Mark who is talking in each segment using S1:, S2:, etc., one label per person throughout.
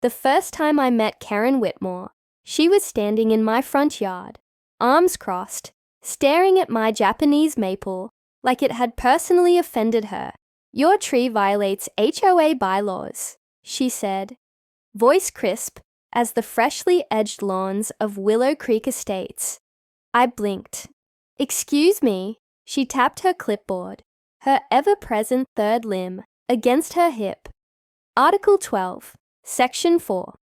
S1: The first time I met Karen Whitmore, she was standing in my front yard, arms crossed, staring at my Japanese maple like it had personally offended her. "Your tree violates HOA bylaws," she said, voice crisp as the freshly edged lawns of Willow Creek Estates. I blinked. "Excuse me." She tapped her clipboard, her ever-present third limb, against her hip. Article 12, Section 4.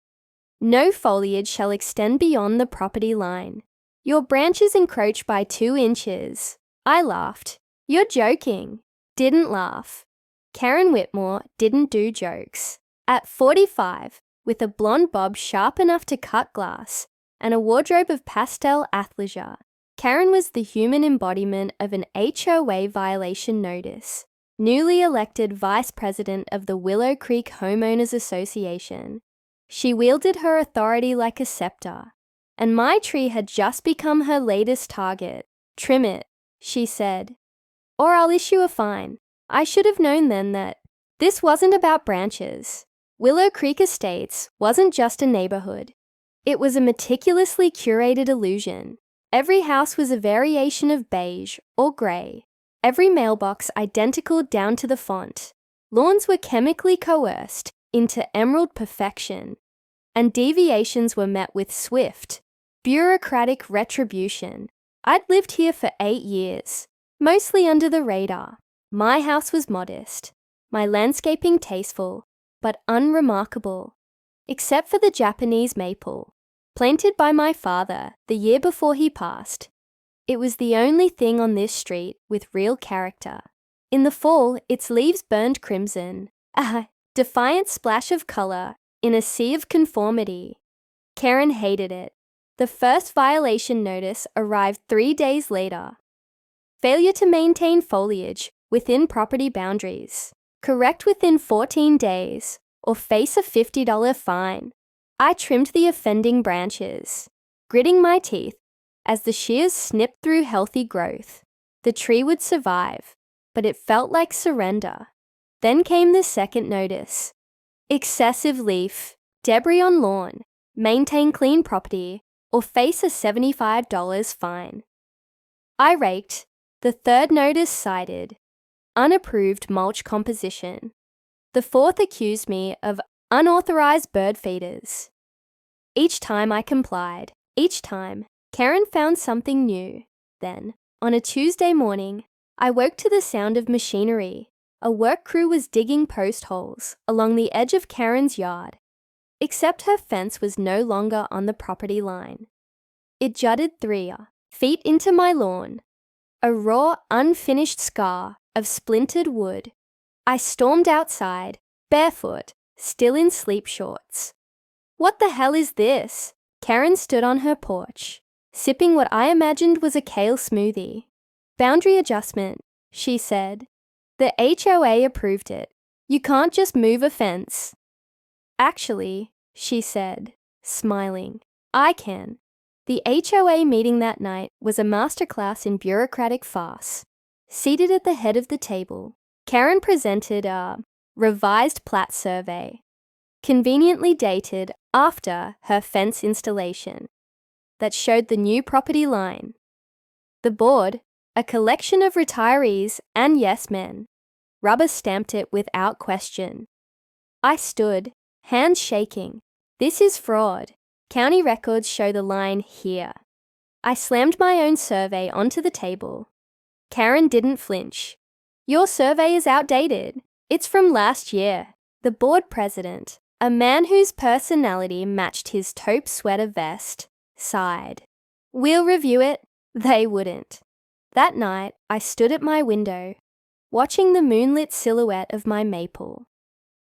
S1: No foliage shall extend beyond the property line. Your branches encroach by 2 inches. I laughed. "You're joking." Didn't laugh. Karen Whitmore didn't do jokes. At 45, with a blonde bob sharp enough to cut glass and a wardrobe of pastel athleisure, Karen was the human embodiment of an HOA violation notice. Newly elected vice president of the Willow Creek Homeowners Association, she wielded her authority like a scepter, and my tree had just become her latest target. "Trim it," she said, "or I'll issue a fine." I should have known then that this wasn't about branches. Willow Creek Estates wasn't just a neighborhood. It was a meticulously curated illusion. Every house was a variation of beige or gray. Every mailbox identical down to the font. Lawns were chemically coerced into emerald perfection, and deviations were met with swift, bureaucratic retribution. I'd lived here for 8 years, mostly under the radar. My house was modest, my landscaping tasteful, but unremarkable, except for the Japanese maple, planted by my father the year before he passed. It was the only thing on this street with real character. In the fall, its leaves burned crimson, a defiant splash of color in a sea of conformity. Karen hated it. The first violation notice arrived 3 days later. Failure to maintain foliage within property boundaries. Correct within 14 days, or face a $50 fine. I trimmed the offending branches, gritting my teeth as the shears snipped through healthy growth. The tree would survive, but it felt like surrender. Then came the second notice. Excessive leaf, debris on lawn, maintain clean property, or face a $75 fine. I raked. The third notice cited unapproved mulch composition. The fourth accused me of unauthorized bird feeders. Each time I complied. Each time, Karen found something new. Then, on a Tuesday morning, I woke to the sound of machinery. A work crew was digging post holes along the edge of Karen's yard, except her fence was no longer on the property line. It jutted 3 feet into my lawn, a raw, unfinished scar of splintered wood. I stormed outside, barefoot, still in sleep shorts. "What the hell is this?" Karen stood on her porch, sipping what I imagined was a kale smoothie. "Boundary adjustment," she said. "The HOA approved it. You can't just move a fence." "Actually," she said, smiling, "I can." The HOA meeting that night was a masterclass in bureaucratic farce. Seated at the head of the table, Karen presented a revised plat survey, conveniently dated after her fence installation, that showed the new property line. The board, a collection of retirees and yes-men, rubber-stamped it without question. I stood, hands shaking. "This is fraud. County records show the line here." I slammed my own survey onto the table. Karen didn't flinch. "Your survey is outdated. It's from last year." The board president, a man whose personality matched his taupe sweater vest, sighed. "We'll review it." They wouldn't. That night, I stood at my window, watching the moonlit silhouette of my maple.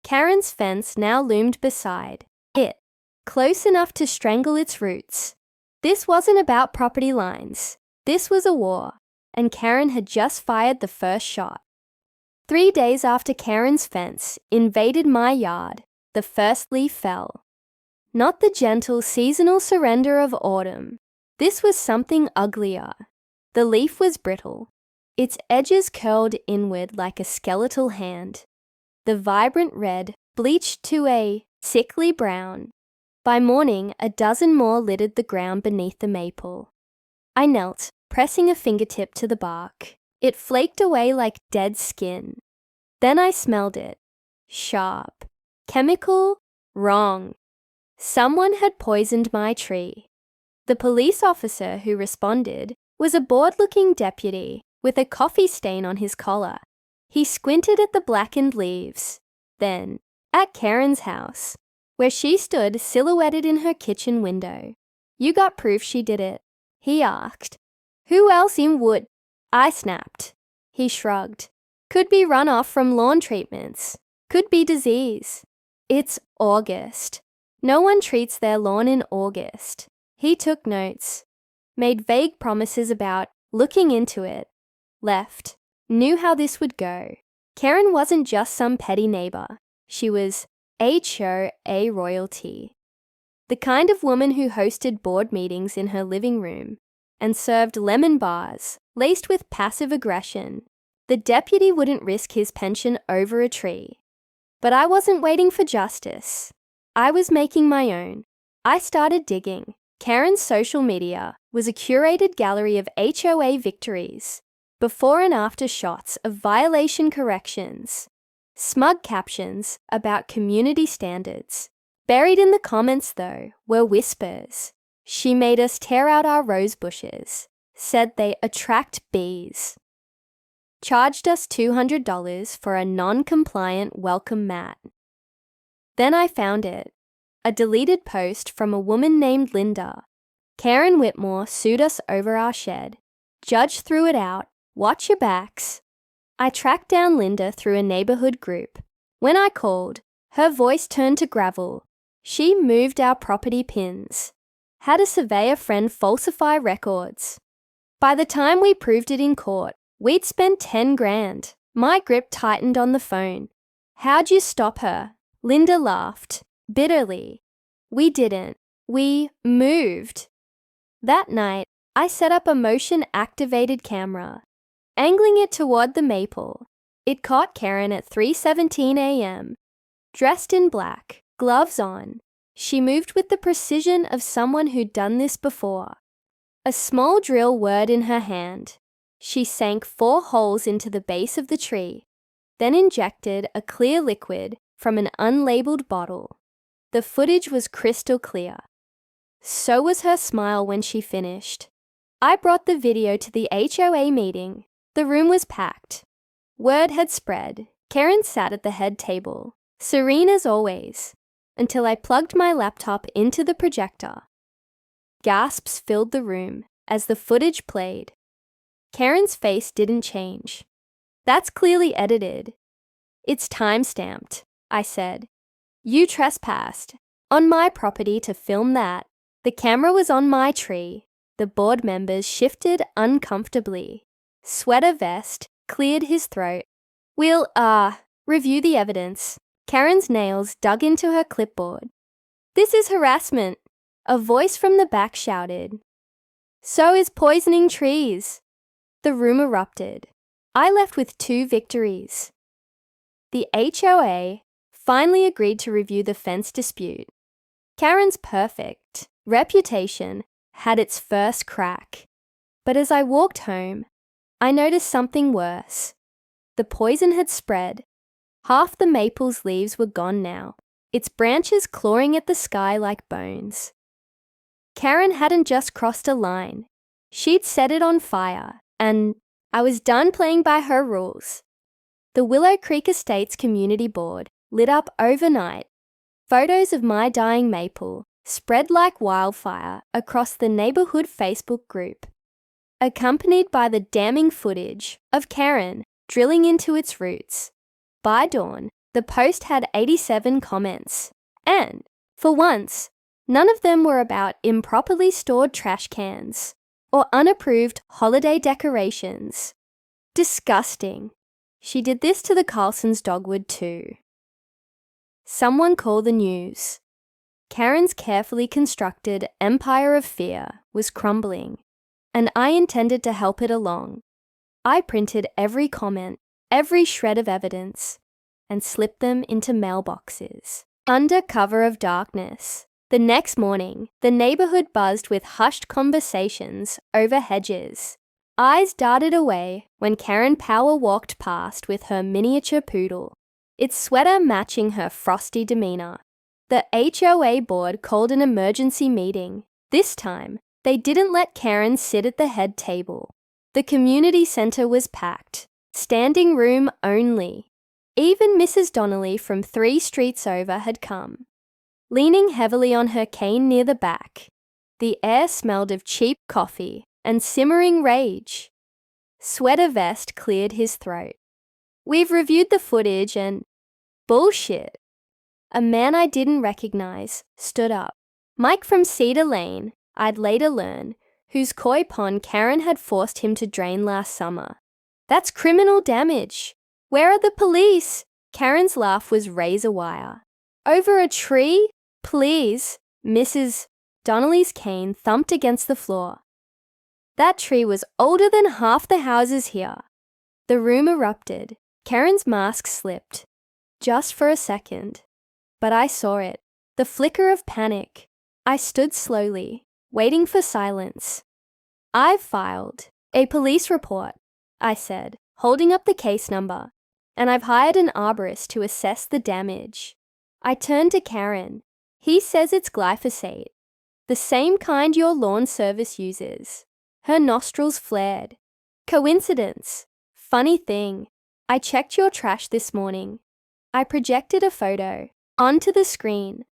S1: Karen's fence now loomed beside it, close enough to strangle its roots. This wasn't about property lines. This was a war, and Karen had just fired the first shot. 3 days after Karen's fence invaded my yard, the first leaf fell. Not the gentle seasonal surrender of autumn. This was something uglier. The leaf was brittle. Its edges curled inward like a skeletal hand. The vibrant red bleached to a sickly brown. By morning, a dozen more littered the ground beneath the maple. I knelt, pressing a fingertip to the bark. It flaked away like dead skin. Then I smelled it. Sharp. Chemical? Wrong. Someone had poisoned my tree. The police officer who responded was a bored-looking deputy with a coffee stain on his collar. He squinted at the blackened leaves. Then, at Karen's house, where she stood silhouetted in her kitchen window. "You got proof she did it?" he asked. "Who else in would?" I snapped. He shrugged. "Could be runoff from lawn treatments. Could be disease. It's August. No one treats their lawn in August." He took notes, made vague promises about looking into it, left, knew how this would go. Karen wasn't just some petty neighbor. She was HOA royalty. The kind of woman who hosted board meetings in her living room and served lemon bars laced with passive aggression. The deputy wouldn't risk his pension over a tree. But I wasn't waiting for justice. I was making my own. I started digging. Karen's social media was a curated gallery of HOA victories, before and after shots of violation corrections, smug captions about community standards. Buried in the comments, though, were whispers. "She made us tear out our rose bushes," said they attract bees. Charged us $200 for a non-compliant welcome mat. Then I found it. A deleted post from a woman named Linda. "Karen Whitmore sued us over our shed. Judge threw it out. Watch your backs." I tracked down Linda through a neighborhood group. When I called, her voice turned to gravel. She moved our property pins. Had a surveyor friend falsify records. By the time we proved it in court, we'd spent $10,000. My grip tightened on the phone. "How'd you stop her?" Linda laughed. Bitterly. "We didn't. We moved." That night, I set up a motion-activated camera, angling it toward the maple. It caught Karen at 3:17 a.m. Dressed in black, gloves on. She moved with the precision of someone who'd done this before. A small drill whirred in her hand. She sank 4 holes into the base of the tree, then injected a clear liquid from an unlabeled bottle. The footage was crystal clear. So was her smile when she finished. I brought the video to the HOA meeting. The room was packed. Word had spread. Karen sat at the head table, serene as always, until I plugged my laptop into the projector. Gasps filled the room as the footage played. Karen's face didn't change. "That's clearly edited. It's time-stamped," I said. "You trespassed on my property to film that." The camera was on my tree. The board members shifted uncomfortably. Sweater vest cleared his throat. "We'll, review the evidence." Karen's nails dug into her clipboard. "This is harassment." A voice from the back shouted. "So is poisoning trees." The room erupted. I left with 2 victories. The HOA finally agreed to review the fence dispute. Karen's perfect reputation had its first crack. But as I walked home, I noticed something worse. The poison had spread. Half the maple's leaves were gone now, its branches clawing at the sky like bones. Karen hadn't just crossed a line. She'd set it on fire, and I was done playing by her rules. The Willow Creek Estates Community Board lit up overnight. Photos of my dying maple spread like wildfire across the neighborhood Facebook group, accompanied by the damning footage of Karen drilling into its roots. By dawn, the post had 87 comments, and, for once, none of them were about improperly stored trash cans or unapproved holiday decorations. Disgusting. She did this to the Carlsons' dogwood too. Someone call the news. Karen's carefully constructed empire of fear was crumbling, and I intended to help it along. I printed every comment, every shred of evidence, and slipped them into mailboxes. Under cover of darkness. The next morning, the neighborhood buzzed with hushed conversations over hedges. Eyes darted away when Karen Power walked past with her miniature poodle, its sweater matching her frosty demeanor. The HOA board called an emergency meeting. This time, they didn't let Karen sit at the head table. The community center was packed, standing room only. Even Mrs. Donnelly from 3 streets over had come. Leaning heavily on her cane near the back, the air smelled of cheap coffee and simmering rage. Sweater vest cleared his throat. "We've reviewed the footage and…" "Bullshit." A man I didn't recognize stood up. Mike from Cedar Lane, I'd later learn, whose koi pond Karen had forced him to drain last summer. "That's criminal damage. Where are the police?" Karen's laugh was razor wire. "Over a tree? Please." Mrs. Donnelly's cane thumped against the floor. "That tree was older than half the houses here." The room erupted. Karen's mask slipped. Just for a second. But I saw it. The flicker of panic. I stood slowly, waiting for silence. "I've filed a police report," I said, holding up the case number, "and I've hired an arborist to assess the damage." I turned to Karen. "He says it's glyphosate, the same kind your lawn service uses." Her nostrils flared. "Coincidence? Funny thing, I checked your trash this morning." I projected a photo onto the screen.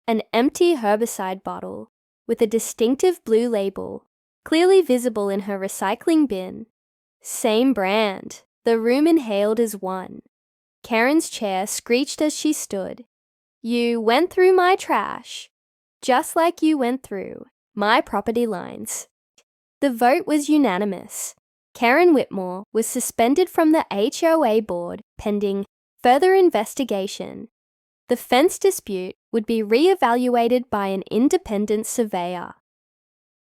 S1: An empty herbicide bottle with a distinctive blue label, clearly visible in her recycling bin. Same brand. The room inhaled as one. Karen's chair screeched as she stood. "You went through my trash, just like you went through my property lines." The vote was unanimous. Karen Whitmore was suspended from the HOA board pending further investigation. The fence dispute would be re-evaluated by an independent surveyor.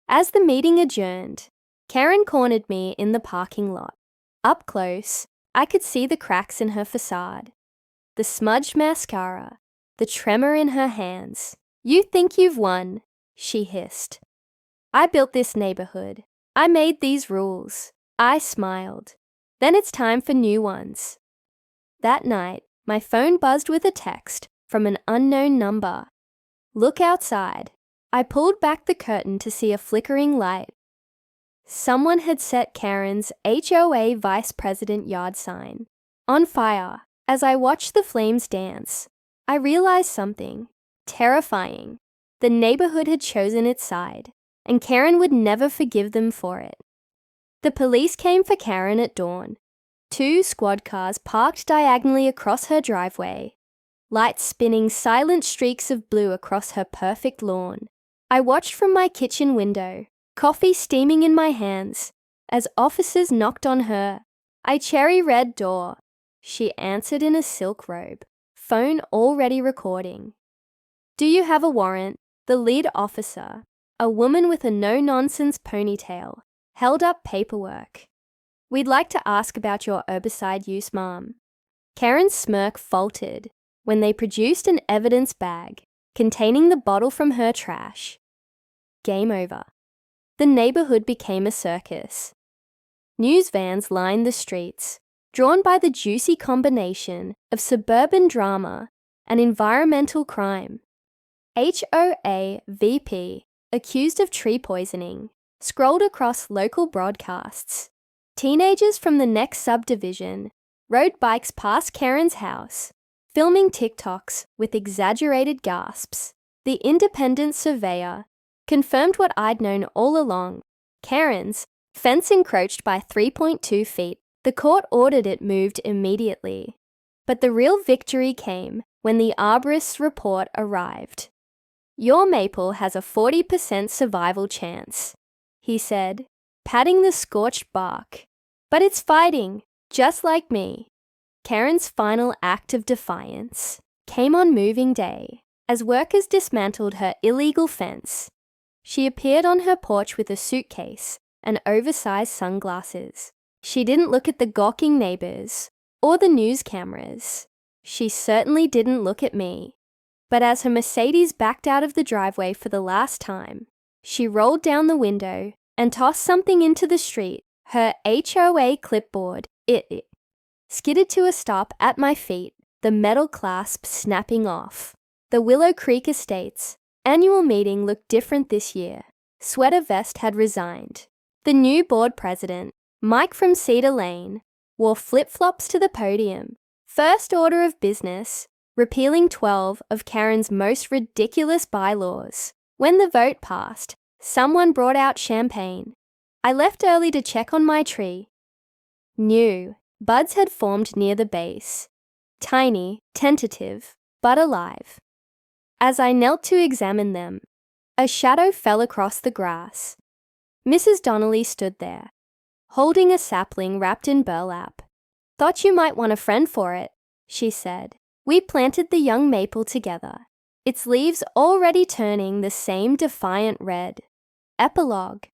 S1: As the meeting adjourned, Karen cornered me in the parking lot. Up close, I could see the cracks in her facade, the smudged mascara, the tremor in her hands. "You think you've won," she hissed. "I built this neighborhood. I made these rules." I smiled. "Then it's time for new ones." That night, my phone buzzed with a text from an unknown number. "Look outside." I pulled back the curtain to see a flickering light. Someone had set Karen's HOA vice president yard sign on fire. As I watched the flames dance, I realized something terrifying. The neighborhood had chosen its side, and Karen would never forgive them for it. The police came for Karen at dawn. 2 squad cars parked diagonally across her driveway, lights spinning silent streaks of blue across her perfect lawn. I watched from my kitchen window, coffee steaming in my hands, as officers knocked on her. "I cherry-red door," she answered in a silk robe, phone already recording. "Do you have a warrant?" The lead officer, a woman with a no-nonsense ponytail, held up paperwork. "We'd like to ask about your herbicide use, ma'am." Karen's smirk faltered when they produced an evidence bag containing the bottle from her trash. Game over. The neighborhood became a circus. News vans lined the streets, drawn by the juicy combination of suburban drama and environmental crime. HOA VP, accused of tree poisoning, scrolled across local broadcasts. Teenagers from the next subdivision rode bikes past Karen's house, filming TikToks with exaggerated gasps. The independent surveyor confirmed what I'd known all along. Karen's fence encroached by 3.2 feet. The court ordered it moved immediately. But the real victory came when the arborist's report arrived. "Your maple has a 40% survival chance," he said, patting the scorched bark. "But it's fighting, just like me." Karen's final act of defiance came on moving day, as workers dismantled her illegal fence. She appeared on her porch with a suitcase and oversized sunglasses. She didn't look at the gawking neighbors or the news cameras. She certainly didn't look at me. But as her Mercedes backed out of the driveway for the last time, she rolled down the window and tossed something into the street. Her HOA clipboard, it skidded to a stop at my feet, the metal clasp snapping off. The Willow Creek Estates annual meeting looked different this year. Sweater Vest had resigned. The new board president, Mike from Cedar Lane, wore flip-flops to the podium. First order of business, repealing 12 of Karen's most ridiculous bylaws. When the vote passed, someone brought out champagne. I left early to check on my tree. New buds had formed near the base. Tiny, tentative, but alive. As I knelt to examine them, a shadow fell across the grass. Mrs. Donnelly stood there, holding a sapling wrapped in burlap. "Thought you might want a friend for it," she said. We planted the young maple together, its leaves already turning the same defiant red. Epilogue.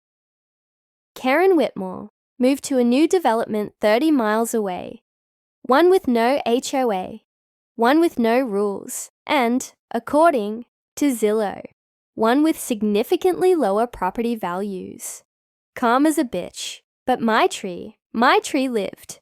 S1: Karen Whitmore moved to a new development 30 miles away, one with no HOA, one with no rules, and, according to Zillow, one with significantly lower property values. Calm as a bitch, but my tree lived.